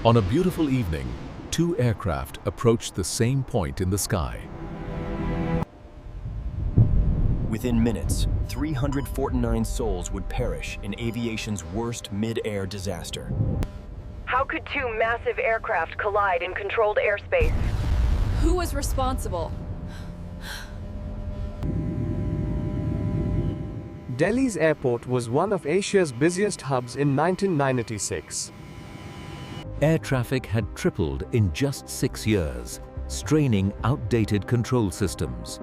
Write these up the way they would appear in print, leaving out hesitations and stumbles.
On a beautiful evening, two aircraft approached the same point in the sky. Within minutes, 349 souls would perish in aviation's worst mid-air disaster. How could two massive aircraft collide in controlled airspace? Who was responsible? Delhi's airport was one of Asia's busiest hubs in 1996. Air traffic had tripled in just 6 years, straining outdated control systems.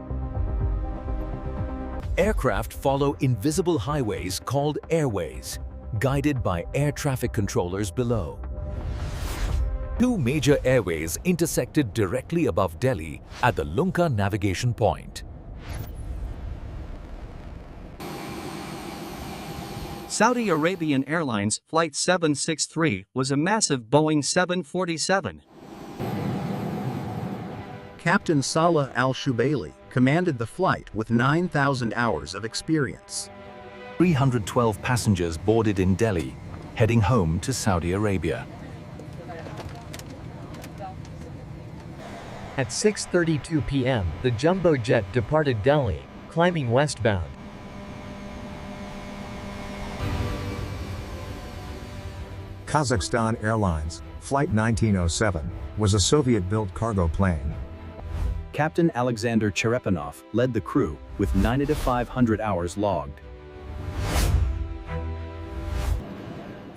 Aircraft follow invisible highways called airways, guided by air traffic controllers below. Two major airways intersected directly above Delhi at the Lunka navigation point. Saudi Arabian Airlines Flight 763 was a massive Boeing 747. Captain Salah Al-Shubaili commanded the flight with 9,000 hours of experience. 312 passengers boarded in Delhi, heading home to Saudi Arabia. At 6:32 p.m., the jumbo jet departed Delhi, climbing westbound. Kazakhstan Airlines Flight 1907 was a Soviet-built cargo plane. Captain Alexander Cherepanov led the crew with 9,500 hours logged.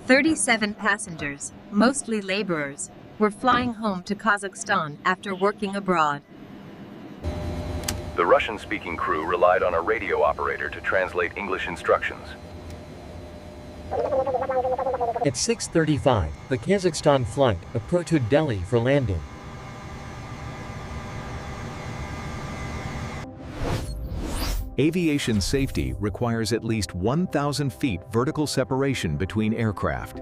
37 passengers, mostly laborers, were flying home to Kazakhstan after working abroad. The Russian-speaking crew relied on a radio operator to translate English instructions. At 6:35, the Kazakhstan Flight approached Delhi for landing. Aviation safety requires at least 1,000 feet vertical separation between aircraft.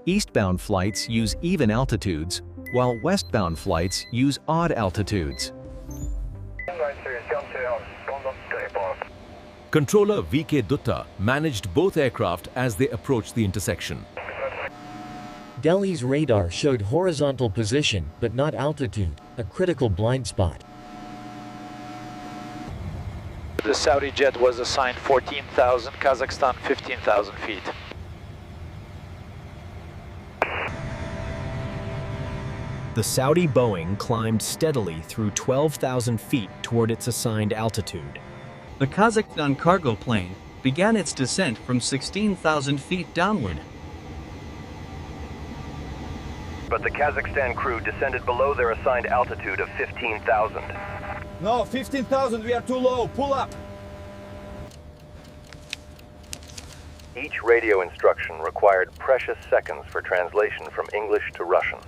Eastbound flights use even altitudes, while westbound flights use odd altitudes. Controller V.K. Dutta managed both aircraft as they approached the intersection. Delhi's radar showed horizontal position but not altitude, a critical blind spot. The Saudi jet was assigned 14,000, Kazakhstan 15,000 feet. The Saudi Boeing climbed steadily through 12,000 feet toward its assigned altitude. The Kazakhstan cargo plane began its descent from 16,000 feet downward. But the Kazakhstan crew descended below their assigned altitude of 15,000. No, 15,000, we are too low, pull up! Each radio instruction required precious seconds for translation from English to Russian.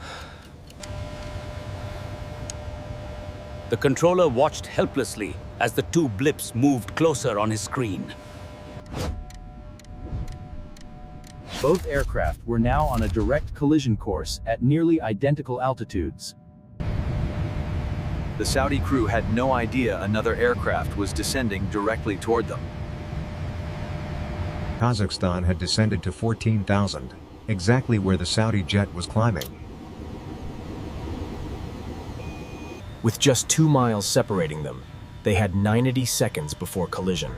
The controller watched helplessly as the two blips moved closer on his screen. Both aircraft were now on a direct collision course at nearly identical altitudes. The Saudi crew had no idea another aircraft was descending directly toward them. Kazakhstan had descended to 14,000, exactly where the Saudi jet was climbing. With just 2 miles separating them, they had 90 seconds before collision.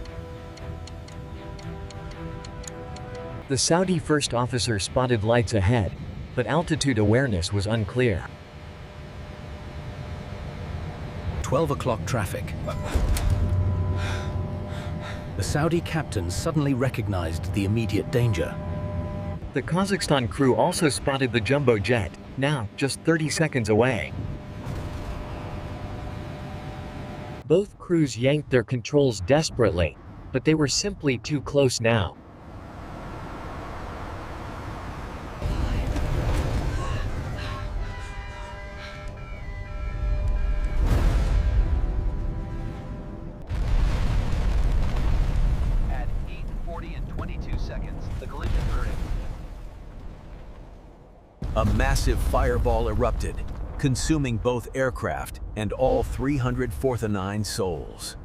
The Saudi first officer spotted lights ahead, but altitude awareness was unclear. 12 o'clock traffic. The Saudi captain suddenly recognized the immediate danger. The Kazakhstan crew also spotted the jumbo jet, now just 30 seconds away. Both crews yanked their controls desperately, but they were simply too close now. At 8:40 and 22 seconds, the collision verdict. A massive fireball erupted, consuming both aircraft and all 349 souls.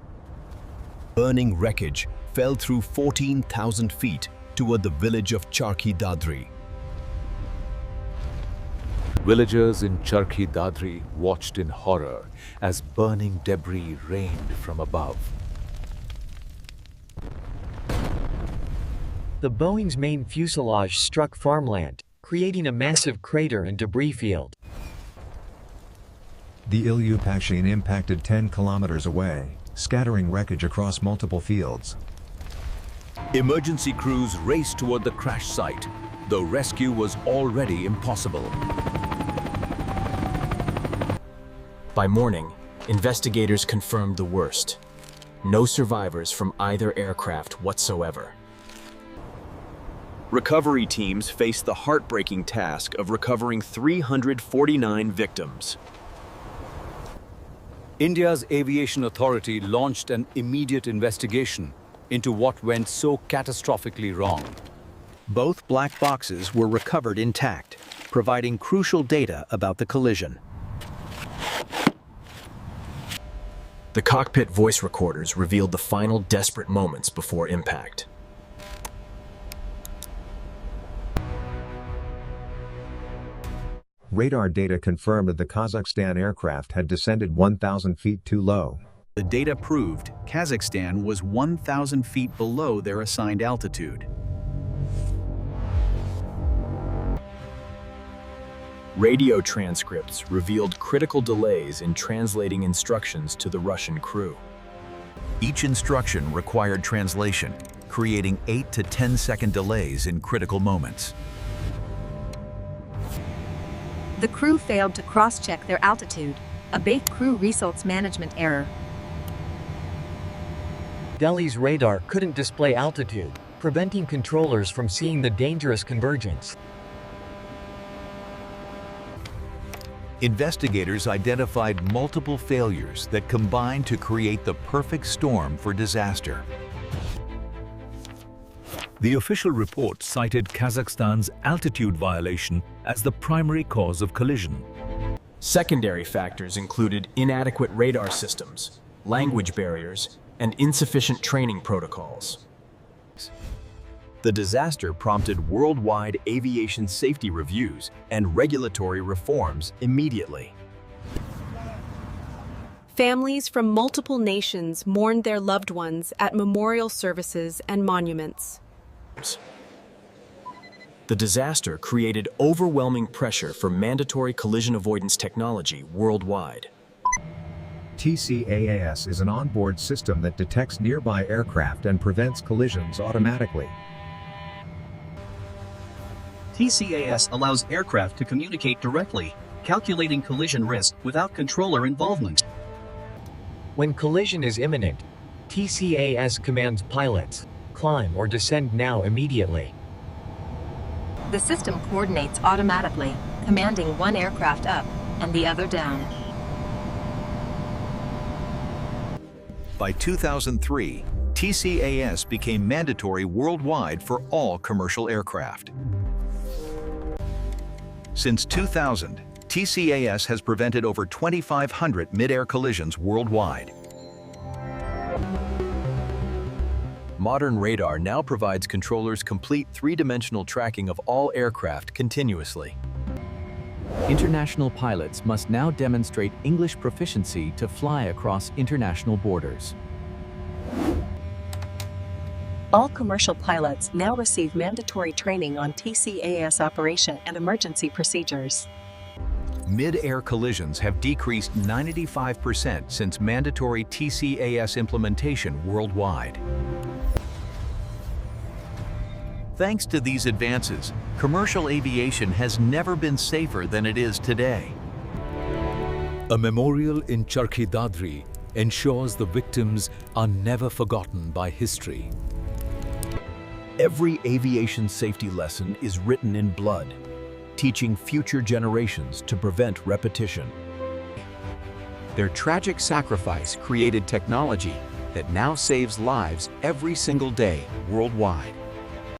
Burning wreckage fell through 14,000 feet toward the village of Charkhi Dadri. Villagers in Charkhi Dadri watched in horror as burning debris rained from above. The Boeing's main fuselage struck farmland, creating a massive crater and debris field. The Ilyushin impacted 10 kilometers away, scattering wreckage across multiple fields. Emergency crews raced toward the crash site, though rescue was already impossible. By morning, investigators confirmed the worst. No survivors from either aircraft whatsoever. Recovery teams faced the heartbreaking task of recovering 349 victims. India's Aviation Authority launched an immediate investigation into what went so catastrophically wrong. Both black boxes were recovered intact, providing crucial data about the collision. The cockpit voice recorders revealed the final desperate moments before impact. Radar data confirmed that the Kazakhstan aircraft had descended 1,000 feet too low. The data proved Kazakhstan was 1,000 feet below their assigned altitude. Radio transcripts revealed critical delays in translating instructions to the Russian crew. Each instruction required translation, creating 8 to 10-second delays in critical moments. The crew failed to cross-check their altitude, a big crew resource management error. Delhi's radar couldn't display altitude, preventing controllers from seeing the dangerous convergence. Investigators identified multiple failures that combined to create the perfect storm for disaster. The official report cited Kazakhstan's altitude violation as the primary cause of collision. Secondary factors included inadequate radar systems, language barriers, and insufficient training protocols. The disaster prompted worldwide aviation safety reviews and regulatory reforms immediately. Families from multiple nations mourned their loved ones at memorial services and monuments. The disaster created overwhelming pressure for mandatory collision avoidance technology worldwide. TCAS is an onboard system that detects nearby aircraft and prevents collisions automatically. TCAS allows aircraft to communicate directly, calculating collision risk without controller involvement. When collision is imminent, TCAS commands pilots, climb or descend now immediately. The system coordinates automatically, commanding one aircraft up and the other down. By 2003, TCAS became mandatory worldwide for all commercial aircraft. Since 2000, TCAS has prevented over 2,500 mid-air collisions worldwide. Modern radar now provides controllers complete three-dimensional tracking of all aircraft continuously. International pilots must now demonstrate English proficiency to fly across international borders. All commercial pilots now receive mandatory training on TCAS operation and emergency procedures. Mid-air collisions have decreased 95% since mandatory TCAS implementation worldwide. Thanks to these advances, commercial aviation has never been safer than it is today. A memorial in Charkhi Dadri ensures the victims are never forgotten by history. Every aviation safety lesson is written in blood, teaching future generations to prevent repetition. Their tragic sacrifice created technology that now saves lives every single day worldwide.